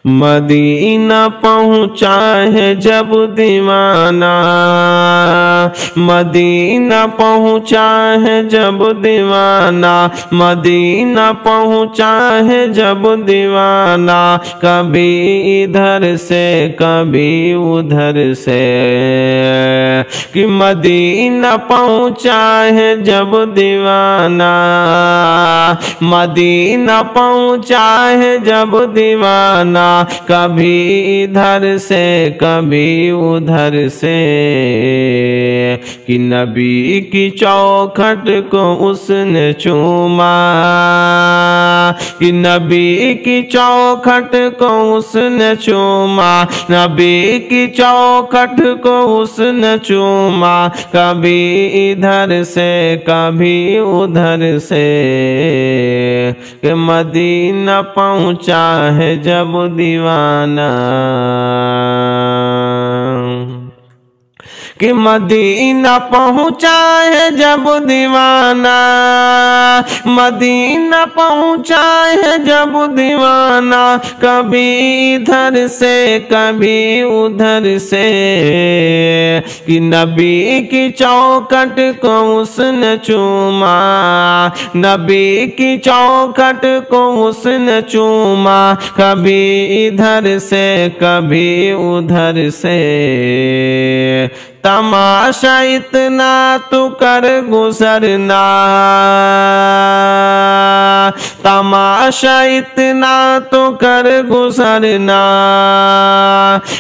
مدینہ پہنچا ہے جب دیوانہ، مدینہ پہنچا ہے جب دیوانہ، مدینہ پہنچا ہے جب دیوانہ، کبھی ادھر سے کبھی ادھر سے، کہ مدینہ پہنچا ہے جب دیوانہ، مدینہ پہنچا ہے جب دیوانہ، کبھی ادھر سے کبھی ادھر سے، کہ نبی کی چوکھٹ کو اس نے چوما، کہ نبی کی چوکھٹ کو اس نے چوما، نبی کی چوکھٹ کو اس نے چوما، کبھی ادھر سے کبھی ادھر سے، کہ مدینہ پہنچا ہے جب دیوانہ، کہ مدینہ پہنچا ہے جب دیوانہ، مدینہ پہنچا ہے جب دیوانہ، کبھی ادھر سے کبھی ادھر سے، کہ نبی کی چوکھٹ کو اس نے چوما، نبی کی چوکھٹ کو اس نے چوما، کبھی ادھر سے کبھی ادھر سے، تماشا اتنا تو کر گزرنا، تماشا اتنا تو کر گزرنا،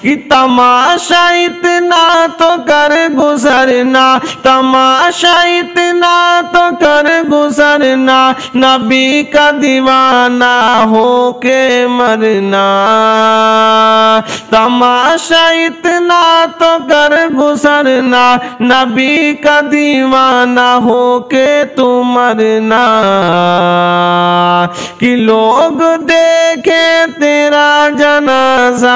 کہ تماشا اتنا تو کر گزرنا، تماشا اتنا تو کر گزرنا، نبی کا دیوانہ ہو کے مرنا، تماشا اتنا تو کر گزرنا، نبی کا دیوانہ ہو کے تو مرنا، کہ لوگ دیکھے تیرا جنازہ،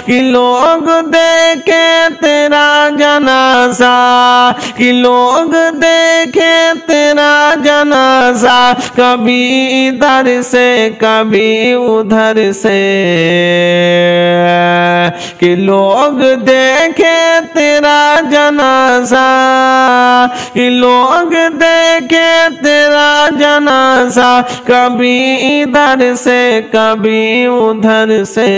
کہ لوگ دیکھے تیرا جنازہ، کہ لوگ دیکھے تیرا جنازہ، کبھی ادھر سے کبھی ادھر سے، کہ لوگ دیکھے تیرا جنازہ، کہ لوگ دیکھے تیرا جنازہ، کبھی ادھر سے کبھی ادھر سے،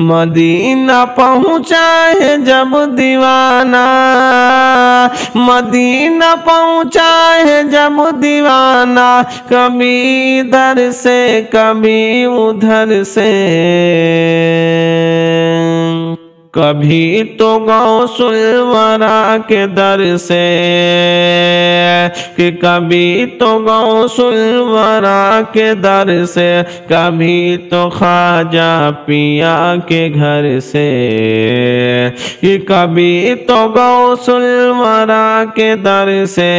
مدینہ پہنچا ہے جب دیوانہ، مدینہ پہنچا ہے جب دیوانہ، کبھی ادھر سے کبھی ادھر سے، کبھی تو غوث الورا کے در سے، کہ کبھی تو غوث الورا کے در سے، کبھی تو خواجہ پیا کے گھر سے، کہ کبھی تو غوث الورا کے در سے،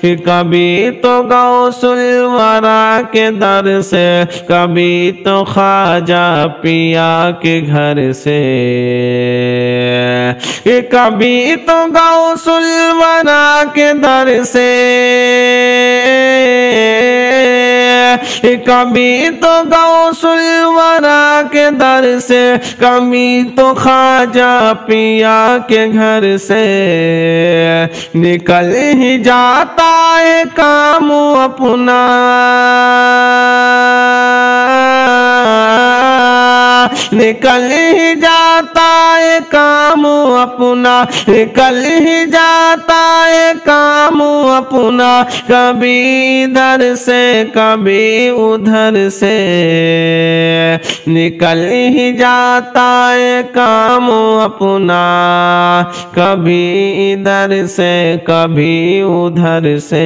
کہ کبھی تو غوث الورا کے در سے، کبھی تو خواجہ پیا کے گھر سے، کہ کبھی تو غوث الورا کے در سے، کبھی تو غوث الورا کے در سے، کبھی تو خواجہ پیا کے گھر سے، نکل ہی جاتا ہے کام اپنا، نکل ہی جاتا ہے کام اپنا، نکل ہی جاتا ہے کام اپنا، کبھی ادھر سے کبھی ادھر سے، نکل ہی جاتا ہے کام اپنا، کبھی ادھر سے کبھی ادھر سے،